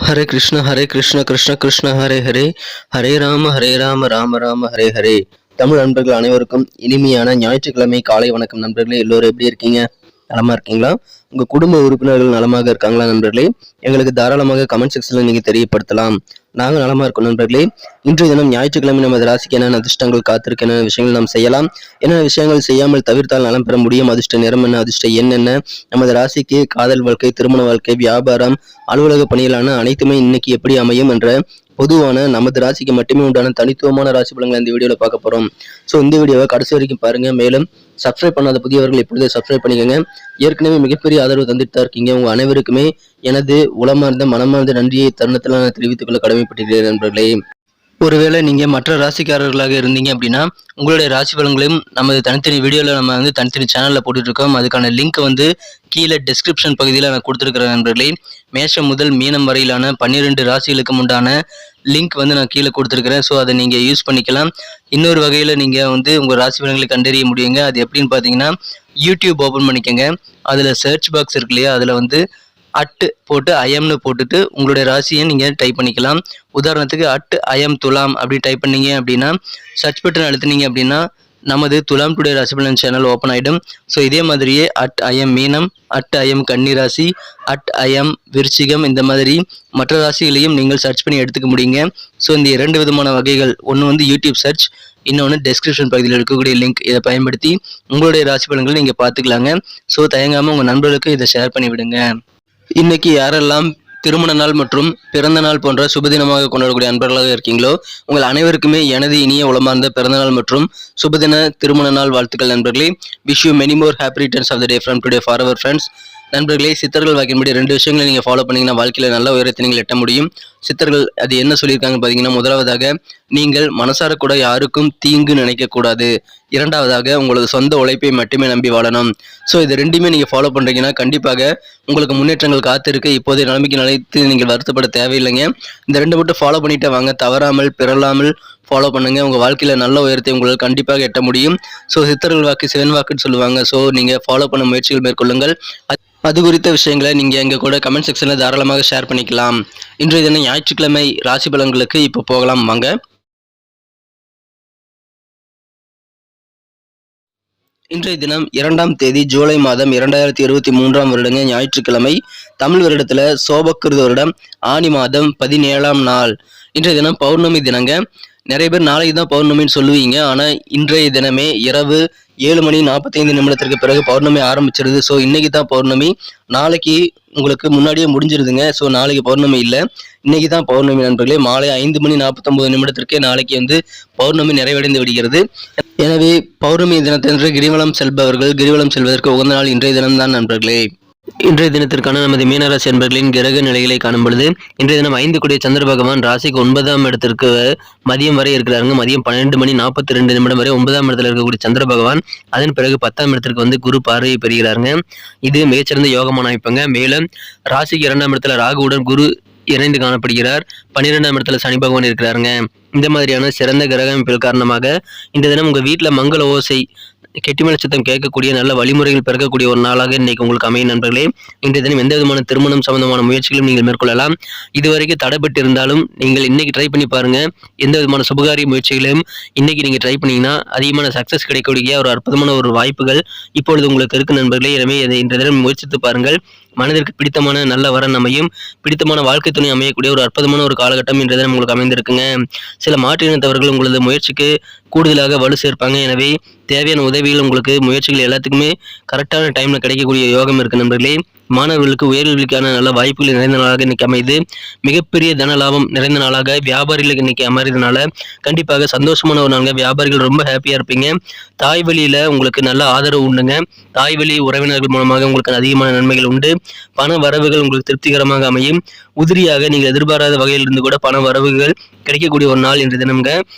ஹரே கிருஷ்ண கிருஷ்ண கிருஷ்ண ஹரே ஹரே, ஹரே ராம ராம ராம ஹரே ஹரே. தமிழ் நண்பர்கள் அனைவருக்கும் இனிமையான ஞாயிற்றுக்கிழமை காலை வணக்கம் நண்பர்களே. எல்லோரும் எப்படி இருக்கீங்க? நலமா இருக்கீங்களா? உங்க குடும்ப உறுப்பினர்கள் நலமாக இருக்காங்களா நண்பர்களே? எங்களுக்கு தாராளமாக கமெண்ட் செக்ஷன்ல நீங்க தெரியப்படுத்தலாம். நாங்க நலமா இருக்கோம் நண்பர்களே. இன்றைய தினம் ஞாயிற்றுக்கிழமை நமது ராசிக்கு என்னென்ன அதிர்ஷ்டங்கள் காத்திருக்கு, என்னென்ன விஷயங்கள் நாம் செய்யலாம், என்னென்ன விஷயங்கள் செய்யாமல் தவிர்த்தால் நலம் பெற முடியும், அதிர்ஷ்ட நிறம் என்ன, அதிர்ஷ்ட எண் என்ன, நமது ராசிக்கு காதல் வாழ்க்கை, திருமண வாழ்க்கை, வியாபாரம், அலுவலக பணிகளான அனைத்துமே இன்னைக்கு எப்படி அமையும் என்ற பொதுவான நமது ராசிக்கு மட்டுமே உண்டான தனித்துவமான ராசி பலன்களை இந்த வீடியோல பார்க்க போறோம். ஸோ இந்த வீடியோவை கடைசி வரைக்கும் பாருங்க. மேலும் சப்ஸ்கிரைப் பண்ணாத புதியவர்கள் இப்பொழுது சப்ஸ்கிரைப் பண்ணிக்கோங்க. ஏற்கனவே மிகப்பெரிய ஆதரவு தந்துட்டு தான் இருக்கீங்க. உங்க அனைவருக்குமே எனது உளமார்ந்த மனமார்ந்த நன்றியை தருணத்தில் நான் தெரிவித்துக் கொள்ள கடமைப்பட்டிருக்கிறேன் நண்பர்களே. ஒருவேளை நீங்க மற்ற ராசிக்காரர்களாக இருந்தீங்க அப்படின்னா உங்களுடைய ராசி பலன்களையும் நமது தனித்தனி வீடியோல நம்ம தனித்தனி சேனல்ல போட்டுட்டு இருக்கோம். அதுக்கான லிங்க் கீழே டிஸ்கிரிப்ஷன் பகுதியில் நான் கொடுத்துருக்கிறேன் நண்பர்களே. மேஷம் முதல் மீனம் வரையிலான 12 ராசிகளுக்கு உண்டான லிங்க் நான் கீழே கொடுத்துருக்கிறேன். ஸோ அதை நீங்கள் யூஸ் பண்ணிக்கலாம். இன்னொரு வகையில் நீங்கள் உங்கள் ராசி பலன்களை கண்டறிய முடியுங்க. அது எப்படின்னு பார்த்தீங்கன்னா, யூடியூப் ஓப்பன் பண்ணிக்கோங்க. அதில் சர்ச் பாக்ஸ் இருக்கு இல்லையா, அதில் அட் போட்டு ஐஎம்னு போட்டுட்டு உங்களுடைய ராசியை நீங்கள் டைப் பண்ணிக்கலாம். உதாரணத்துக்கு @IM துலாம் அப்படி டைப் பண்ணீங்க அப்படின்னா, சர்ச் பட்டன் அழுத்தினீங்க அப்படின்னா நமது துலாம் டுடே ராசி பலன் சேனல் ஓப்பன் ஆகிடும். ஸோ இதே மாதிரியே @IM மீனம், @IM கன்னி ராசி, @IM விருச்சிகம், இந்த மாதிரி மற்ற ராசிகளையும் நீங்கள் சர்ச் பண்ணி எடுத்துக்க முடியுங்க. ஸோ இந்த 2 விதமான வகைகள், ஒன்று யூடியூப் சர்ச், இன்னொன்று டெஸ்கிரிப்ஷன் பகுதியில் இருக்கக்கூடிய லிங்க். இதை பயன்படுத்தி உங்களுடைய ராசி பலன்களை நீங்கள் பார்த்துக்கலாங்க. ஸோ தயங்காமல் உங்கள் நண்பர்களுக்கு இதை ஷேர் பண்ணி விடுங்க. இன்னைக்கு யாரெல்லாம் திருமண நாள் மற்றும் பிறந்த நாள் போன்ற சுபதினமாக கொண்டாடக்கூடிய அன்பர்களாக இருக்கீங்களோ, உங்கள் அனைவருக்குமே எனது இனிய உளமார்ந்த பிறந்தநாள் மற்றும் சுபதின திருமண நாள் வாழ்த்துக்கள் நண்பர்களே. Wish you many more happy returns of the day from today for our friends. நண்பர்களே, சித்தர்கள் வாக்கின்படி 2 விஷயங்களை நீங்கள் ஃபாலோ பண்ணிங்கன்னா வாழ்க்கையில் நல்ல உயரத்தை நீங்கள் எட்ட முடியும். சித்தர்கள் அது என்ன சொல்லியிருக்காங்கன்னு பார்த்தீங்கன்னா, முதலாவதாக நீங்கள் மனசார கூட யாருக்கும் தீங்கு நினைக்கக்கூடாது. இரண்டாவதாக உங்களது சொந்த உழைப்பை மட்டுமே நம்பி வாழணும். ஸோ இது 2மே நீங்கள் ஃபாலோ பண்ணுறீங்கன்னா கண்டிப்பாக உங்களுக்கு முன்னேற்றங்கள் காத்திருக்கு. இப்போதைய நிலைமைக்கு நினைத்து நீங்கள் வருத்தப்பட தேவையில்லைங்க. இந்த 2 மட்டும் ஃபாலோ பண்ணிட்டே வாங்க. தவறாமல் பிறலாமல் ஃபாலோ பண்ணுங்க. உங்கள் வாழ்க்கையில் நல்ல உயரத்தை உங்களால் கண்டிப்பாக எட்ட முடியும். ஸோ சித்தர்கள் வாக்கு சிவன் வாக்குன்னு சொல்லுவாங்க. ஸோ நீங்கள் ஃபாலோ பண்ண முயற்சிகள் மேற்கொள்ளுங்கள். அது குறித்த விஷயங்களை நீங்கள் எங்கள் கூட கமெண்ட் செக்ஷனில் தாராளமாக ஷேர் பண்ணிக்கலாம். இன்றைய தினம் ஞாயிற்றுக்கிழமை ராசி பலன்களுக்கு இப்போ போகலாம் வாங்க. இன்றைய தினம் 2ஆம் தேதி ஜூலை மாதம் 2023ஆம் வருடங்க ஞாயிற்றுக்கிழமை. தமிழ் வருடத்தில் சோபக்கிருத வருடம் ஆனி மாதம் 17ஆம் நாள். இன்றைய தினம் பௌர்ணமி தினங்க. நிறைய பேர் நாளைக்கு தான் பௌர்ணமின்னு சொல்லுவீங்க. ஆனால் இன்றைய தினமே இரவு 7:45 பிறகு பௌர்ணமி ஆரம்பிச்சிருது. ஸோ இன்னைக்கு தான் பௌர்ணமி. நாளைக்கு உங்களுக்கு முன்னாடியே முடிஞ்சிருதுங்க. ஸோ நாளைக்கு பௌர்ணமி இல்லை, இன்னைக்கு தான் பௌர்ணமி நண்பர்களே. மாலை 5:49 நாளைக்கு பௌர்ணமி நிறைவடைந்து விடுகிறது. எனவே பௌர்ணமி தினத்தன்று கிரிவலம் செல்பவர்கள் கிரிவலம் செல்வதற்கு உகந்த நாள் இன்றைய தினம்தான் நண்பர்களே. இன்றைய தினத்திற்கான நமது மீனராசி என்பர்களின் கிரக நிலைகளை காணும் பொழுது, இன்றைய தினம் 5 கூடிய சந்திர பகவான் ராசிக்கு 9ஆம் இடத்திற்கு மதியம் வரை இருக்கிறாருங்க. மதியம் 12:42 வரை 9ஆம் இடத்துல இருக்கக்கூடிய சந்திர பகவான் அதன் பிறகு 10ஆம் இடத்திற்கு குரு பார்வையை பெறுகிறாருங்க. இது மிகச்சிறந்த யோகமான அமைப்புங்க. மேலும் ராசிக்கு 2ஆம் இடத்துல ராகுவுடன் குரு இணைந்து காணப்படுகிறார். 12ஆம் இடத்துல சனி பகவான் இருக்கிறாருங்க. இந்த மாதிரியான சிறந்த கிரக அமைப்புகள் காரணமாக இந்த தினம் உங்க வீட்டில் மங்கள ஓசை, கெட்டிமலை சத்தம் கேட்கக்கூடிய நல்ல வழிமுறைகள் பிறக்கக்கூடிய ஒரு நாளாக இன்னைக்கு உங்களுக்கு அமையும் நண்பர்களே. இன்றைய தினம் எந்த விதமான திருமணம் சம்பந்தமான முயற்சிகளும் நீங்கள் மேற்கொள்ளலாம். இதுவரைக்கும் தடைப்பட்டு இருந்தாலும் நீங்கள் இன்னைக்கு ட்ரை பண்ணி பாருங்க. எந்த விதமான சுபகாரிய முயற்சிகளையும் இன்னைக்கு நீங்க ட்ரை பண்ணீங்கன்னா அதிகமான சக்சஸ் கிடைக்கக்கூடிய ஒரு அற்புதமான ஒரு வாய்ப்புகள் இப்பொழுது உங்களுக்கு இருக்கு நண்பர்களே. எனவே இன்றைய தினம் முயற்சித்து பாருங்கள். மனதிற்கு பிடித்தமான நல்ல வரன் அமையும், பிடித்தமான வாழ்க்கை துணை அமையக்கூடிய ஒரு அற்புதமான ஒரு காலகட்டம் இன்றைய தினம் உங்களுக்கு அமைந்திருக்குங்க. சில மாற்றினத்தவர்கள் உங்களது முயற்சிக்கு கூடுதலாக வலு சேர்ப்பாங்க. எனவே தேவையான உதவிகள் உங்களுக்கு முயற்சிகள் எல்லாத்துக்குமே கரெக்டான டைம்ல கிடைக்கக்கூடிய யோகம் இருக்கு நண்பர்களே. மாணவர்களுக்கு உயர்கல்விக்கான நல்ல வாய்ப்புகள் நிறைந்த நாளாக இன்னைக்கு அமைது. மிகப்பெரிய தன லாபம் நிறைந்த நாளாக வியாபாரிகளுக்கு இன்னைக்கு அமைறதுனால கண்டிப்பாக சந்தோஷமான ஒரு நாளாக வியாபாரிகள் ரொம்ப ஹாப்பியா இருப்பீங்க. தாய் வழியில உங்களுக்கு நல்ல ஆதரவு உண்டுங்க. தாய் வழி உறவினர்கள் மூலமாக உங்களுக்கு அதிகமான நன்மைகள் உண்டு. பண வரவுகள் உங்களுக்கு திருப்திகரமாக அமையும். உதிரியாக நீங்கள் எதிர்பாராத வகையில் இருந்து கூட பண வரவுகள் கிடைக்கக்கூடிய ஒரு நாள் இன்றைய தினம்ங்க.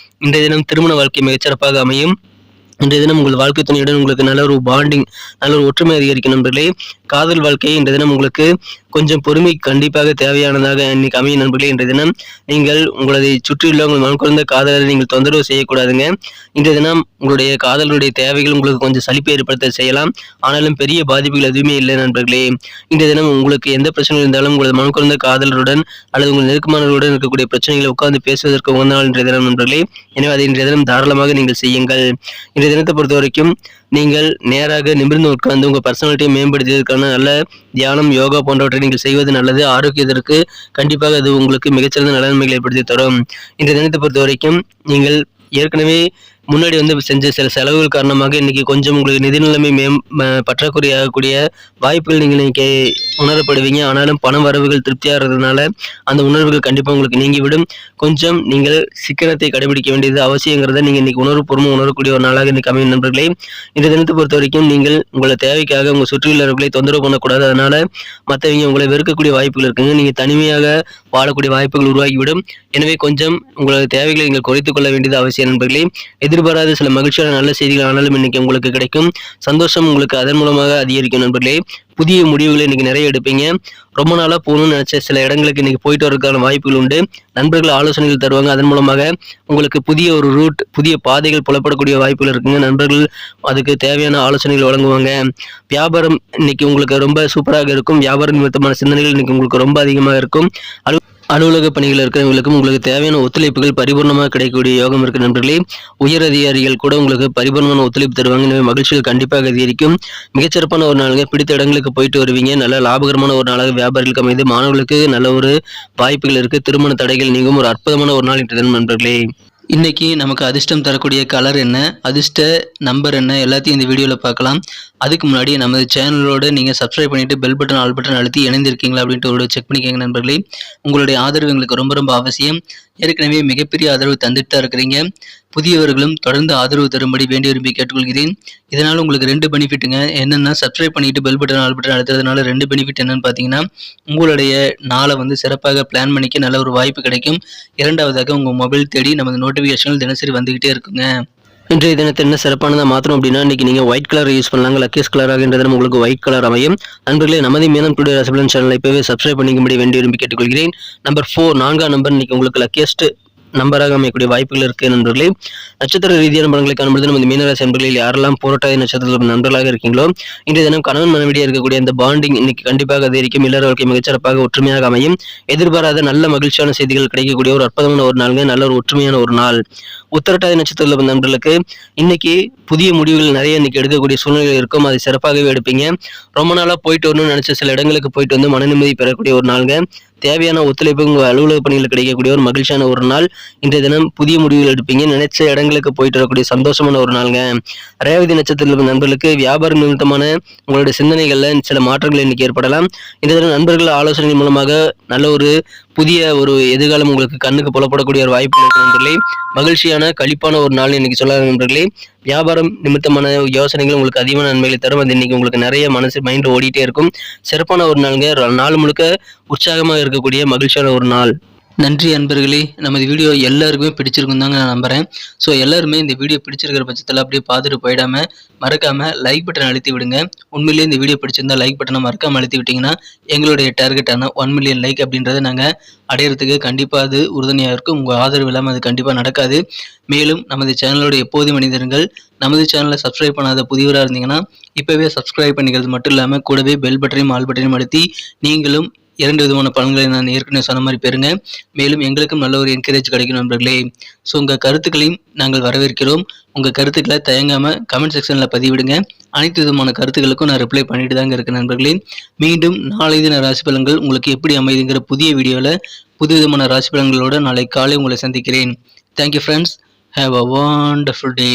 இன்றைய தினம் திருமண வாழ்க்கை மிகச்சிறப்பாக அமையும். இன்றைய தினம் உங்கள் வாழ்க்கை துணையுடன் உங்களுக்கு நல்ல ஒரு பாண்டிங், நல்ல ஒரு ஒற்றுமை அதிகரிக்கும் நண்பர்களே. காதல் வாழ்க்கை இன்றைய தினம் உங்களுக்கு கொஞ்சம் பொறுமை கண்டிப்பாக தேவையானதாக இன்னைக்கு அமையும் நண்பர்களே. இன்றைய தினம் நீங்கள் உங்களதை சுற்றியுள்ள உங்கள் மனம் குறைந்த காதலரை நீங்கள் தொந்தரவு செய்யக்கூடாதுங்க. இன்றைய தினம் உங்களுடைய காதலருடைய தேவைகள் உங்களுக்கு கொஞ்சம் சலிப்பை ஏற்படுத்த செய்யலாம். ஆனாலும் பெரிய பாதிப்புகள் எதுவுமே இல்லை நண்பர்களே. இன்றைய தினம் உங்களுக்கு எந்த பிரச்சனை இருந்தாலும் உங்களது மனம் குறைந்த காதலருடன் அல்லது உங்கள் நெருக்கமானவர்களுடன் இருக்கக்கூடிய பிரச்சனைகளை உட்கார்ந்து பேசுவதற்கு உகந்த நாள் இன்றைய தினம் நண்பர்களே. எனவே அதை இன்றைய தினம் தாராளமாக நீங்கள் செய்யுங்கள். இன்றைய தினத்தை பொறுத்த வரைக்கும் நீங்கள் நேராக நிமிர்ந்து உட்கார்ந்து உங்கள் பர்சனாலிட்டியை மேம்படுத்துவதற்கான நல்ல தியானம், யோகா போன்றவற்றை நீங்கள் செய்வது நல்லது. ஆரோக்கியத்திற்கு கண்டிப்பாக அது உங்களுக்கு மிகச்சிறந்த நலன்மைகளை ஏற்படுத்தி தரும். இன்றைய தினத்தை பொறுத்த வரைக்கும் நீங்கள் ஏற்கனவே முன்னாடி செஞ்ச சில செலவுகள் காரணமாக இன்னைக்கு கொஞ்சம் உங்களுக்கு நிதி நிலைமை பற்றாக்குறையாகக்கூடிய வாய்ப்புகள் நீங்கள் இன்னைக்கு உணரப்படுவீங்க. ஆனாலும் பண வரவுகள் திருப்தியாகிறதுனால அந்த உணர்வுகள் கண்டிப்பாக உங்களுக்கு நீங்கிவிடும். கொஞ்சம் நீங்கள் சிக்கனத்தை கடைபிடிக்க வேண்டியது அவசியங்கிறத நீங்கள் இன்னைக்கு உணர்வுபூர்வமாக உணரக்கூடிய ஒரு நாளாக இன்னைக்கு அமையும் நண்பர்களே. இந்த தினத்தை பொறுத்த வரைக்கும் நீங்கள் உங்களை தேவைக்காக உங்கள் சுற்றியுள்ளவர்களை தொந்தரவு பண்ணக்கூடாது. அதனால மற்றவங்க உங்களை வெறுக்கக்கூடிய வாய்ப்புகள் இருக்குங்க. நீங்கள் தனிமையாக வாழக்கூடிய வாய்ப்புகள் உருவாகிவிடும். எனவே கொஞ்சம் உங்களது தேவைகளை நீங்கள் குறைத்துக் கொள்ள வேண்டியது அவசியம் நண்பர்களே. எதிர்பாராத சில மகிழ்ச்சியான நல்ல செய்திகள் ஆனாலும் இன்னைக்கு உங்களுக்கு கிடைக்கும். சந்தோஷம் உங்களுக்கு அதன் மூலமாக அதிகரிக்கும் நண்பர்களே. புதிய முடிவுகளை இன்னைக்கு நிறைய எடுப்பீங்க. ரொம்ப நாளா போகணும்னு நினைச்ச சில இடங்களுக்கு இன்னைக்கு போயிட்டு வரதுக்கான வாய்ப்புகள் உண்டு. நண்பர்கள் ஆலோசனைகள் தருவாங்க. அதன் மூலமாக உங்களுக்கு புதிய ஒரு ரூட், புதிய பாதைகள் புலப்படக்கூடிய வாய்ப்புகள் இருக்குங்க. நண்பர்கள் அதுக்கு தேவையான ஆலோசனைகள் வழங்குவாங்க. வியாபாரம் இன்னைக்கு உங்களுக்கு ரொம்ப சூப்பராக இருக்கும். வியாபாரம் நிமித்தமான சிந்தனைகள் இன்னைக்கு உங்களுக்கு ரொம்ப அதிகமாக இருக்கும். அலுவலக பணிகள் இருக்கிறவங்களுக்கும் உங்களுக்கு தேவையான ஒத்துழைப்புகள் பரிபூர்ணமாக கிடைக்கக்கூடிய யோகம் இருக்கு நண்பர்களே. உயர் அதிகாரிகள் கூட உங்களுக்கு பரிபூர்ணமான ஒத்துழைப்பு தருவாங்க. எனவே மகிழ்ச்சிகள் கண்டிப்பாக அதிகரிக்கும். மிகச்சிறப்பான ஒரு நாளுங்க. பிடித்த இடங்களுக்கு போயிட்டு வருவீங்க. நல்ல லாபகரமான ஒரு நாளாக வியாபாரிகளுக்கு அமைந்து மாணவர்களுக்கு நல்ல ஒரு வாய்ப்புகள் இருக்கு. திருமண தடைகள் நீங்கும் ஒரு அற்புதமான ஒரு நாள் இன்றைய தினம் நண்பர்களே. இன்னைக்கு நமக்கு அதிர்ஷ்டம் தரக்கூடிய கலர் என்ன, அதிர்ஷ்ட நம்பர் என்ன, எல்லாத்தையும் இந்த வீடியோவில் பார்க்கலாம். அதுக்கு முன்னாடி நமது சேனலோட நீங்கள் சப்ஸ்கிரைப் பண்ணிட்டு பெல் பட்டன், ஆல் பட்டன் அழுத்தி இணைந்திருக்கீங்களா அப்படின்ட்டு ஒரு செக் பண்ணிக்கோங்க நண்பர்களே. உங்களுடைய ஆதரவு எங்களுக்கு ரொம்ப ரொம்ப அவசியம். ஏற்கனவே மிகப்பெரிய ஆதரவு தந்துட்டு தான் இருக்கிறீங்க. புதியவர்களும் தொடர்ந்து ஆதரவு தரும்படி வேண்டி விரும்பி கேட்டுக்கொள்கிறேன். இதனால் உங்களுக்கு 2 பெனிஃபிட்டுங்க. என்னென்னா, சப்ஸ்கிரைப் பண்ணிட்டு பெல் பட்டன், ஆல் பட்டன் அழுத்துறதுனால 2 பெனிஃபிட் என்னன்னு பார்த்தீங்கன்னா, உங்களுடைய நாளை சிறப்பாக பிளான் பண்ணிக்க நல்ல ஒரு வாய்ப்பு கிடைக்கும். இரண்டாவதாக உங்கள் மொபைல் தேடி நமது நோட்டிஃபிகேஷன்கள் தினசரி வந்துகிட்டே இருக்குங்க. இன்றைய தினத்தை என்ன சிறப்பானதாக மாற்றணும் அப்படின்னா, இன்னைக்கு நீங்கள் ஒயிட் கலர் யூஸ் பண்ணலாங்க. லக்கீஸ் கலராக இன்றைய தினம் உங்களுக்கு ஒயிட் கலர் அமையும். நண்பர்களே, நமது மீனம் டுடே ராசிபலன் சேனலை இப்போவே சப்ஸ்கிரைப் பண்ணிக்கும்படி வேண்டி விரும்பி கேட்டுக்கொள்கிறேன். நம்பர் 4, 4ஆம் நம்பர் இன்னைக்கு உங்களுக்கு லக்கியஸ்ட் நம்பராக அமையக்கூடிய வாய்ப்புகள் இருக்கு நண்பர்களே. நட்சத்திர ரீதியான பலன்களை காணும்போது நம்ம மீனராசி நண்பர்களில் யாரெல்லாம் போராட்டாத நட்சத்திரத்தில் நண்பர்களாக இருக்கீங்களோ, இன்றைய தினம் கணவன் மனைவியாக இருக்கக்கூடிய அந்த பாண்டிங் இன்னைக்கு கண்டிப்பாக அதிகரிக்கும். இல்லற வாழ்க்கை மிகச்சிறப்பாக ஒற்றுமையாக அமையும். எதிர்பாராத நல்ல மகிழ்ச்சியான செய்திகள் கிடைக்கக்கூடிய ஒரு அற்புதமான ஒரு நாளுங்க. நல்ல ஒரு ஒற்றுமையான ஒரு நாள். உத்திரட்டாதி நட்சத்திரத்தில் நண்பர்களுக்கு இன்னைக்கு புதிய முடிவுகள் நிறைய இன்னைக்கு எடுக்கக்கூடிய சூழ்நிலை இருக்கும். அதை சிறப்பாகவே எடுப்பீங்க. ரொம்ப நாளா போயிட்டு வரணும்னு நினைச்ச சில இடங்களுக்கு போயிட்டு மன நிம்மதி பெறக்கூடிய ஒரு நாளுங்க. தேவையான ஒத்துழைப்பு உங்கள் அலுவலக பணிகள் கிடைக்கக்கூடிய ஒரு மகிழ்ச்சியான ஒரு நாள். இன்றைய தினம் புதிய முடிவுகள் எடுப்பீங்க. நினைச்ச இடங்களுக்கு போயிட்டு வரக்கூடிய சந்தோஷமான ஒரு நாளுங்க. ரேவதி நட்சத்திரத்தில் நண்பர்களுக்கு வியாபார நிமித்தமான உங்களுடைய சிந்தனைகள்ல சில மாற்றங்கள் இன்னைக்கு ஏற்படலாம். இன்றைய தினம் நண்பர்கள் ஆலோசனை மூலமாக நல்ல ஒரு புதிய ஒரு எதிர்காலம் உங்களுக்கு கண்ணுக்கு புலப்படக்கூடிய ஒரு வாய்ப்பு இருக்கு நண்பர்களே. மகிழ்ச்சியான கழிப்பான ஒரு நாள் இன்னைக்கு சொல்லாத நண்பர்களே. வியாபாரம் நிமித்தமான யோசனைகள் உங்களுக்கு அதிகமான நன்மைகளை தரும். அது இன்னைக்கு உங்களுக்கு நிறைய மைண்ட் ஓடிட்டே இருக்கும். சிறப்பான ஒரு நாளுங்க. நாள் முழுக்க உற்சாகமாக இருக்கக்கூடிய மகிழ்ச்சியான ஒரு நாள். நன்றி அன்பர்களே. நமது வீடியோ எல்லாருக்குமே பிடிச்சிருக்கும் தாங்க நான் நம்புறேன். ஸோ எல்லாருமே இந்த வீடியோ பிடிச்சிருக்கிற பட்சத்தில் அப்படியே பார்த்துட்டு போயிடாம மறக்காம லைக் பட்டன் அழுத்தி விடுங்க. உண்மையிலேயே இந்த வீடியோ பிடிச்சிருந்தா லைக் பட்டனை மறக்காம அழுத்தி விட்டீங்கன்னா எங்களுடைய டார்கெட்டான 1 மில்லியன் லைக் அப்படின்றத நாங்கள் அடையிறதுக்கு கண்டிப்பாக அது உறுதுணையாக இருக்கும். உங்கள் ஆதரவு இல்லாமல் அது கண்டிப்பாக நடக்காது. மேலும் நமது சேனலோட எப்போதும் மனிதர்கள் நமது சேனலை சப்ஸ்கிரைப் பண்ணாத புதியவராக இருந்தீங்கன்னா இப்போவே சப்ஸ்கிரைப் பண்ணிக்கிறது மட்டும் இல்லாமல் கூடவே பெல் பட்டனையும் ஆல் பட்டனையும் அழுத்தி நீங்களும் 2 விதமான பலன்களை நான் ஏற்கனவே சொன்ன மாதிரி பெறுங்க. மேலும் எங்களுக்கும் நல்ல ஒரு என்கரேஜ் கிடைக்கும் நண்பர்களே. ஸோ உங்கள் கருத்துக்களையும் நாங்கள் வரவேற்கிறோம். உங்கள் கருத்துக்களை தயங்காமல் கமெண்ட் செக்ஷனில் பதிவிடுங்க. அனைத்து விதமான கருத்துக்களுக்கும் நான் ரிப்ளை பண்ணிட்டு தாங்க இருக்கேன் நண்பர்களே. மீண்டும் நாளை தின ராசி பலன்கள் உங்களுக்கு எப்படி அமைதுங்கிற புதிய வீடியோவில் புது விதமான ராசி பலன்களோடு நாளை காலை உங்களை சந்திக்கிறேன். Thank you friends. Have a wonderful day.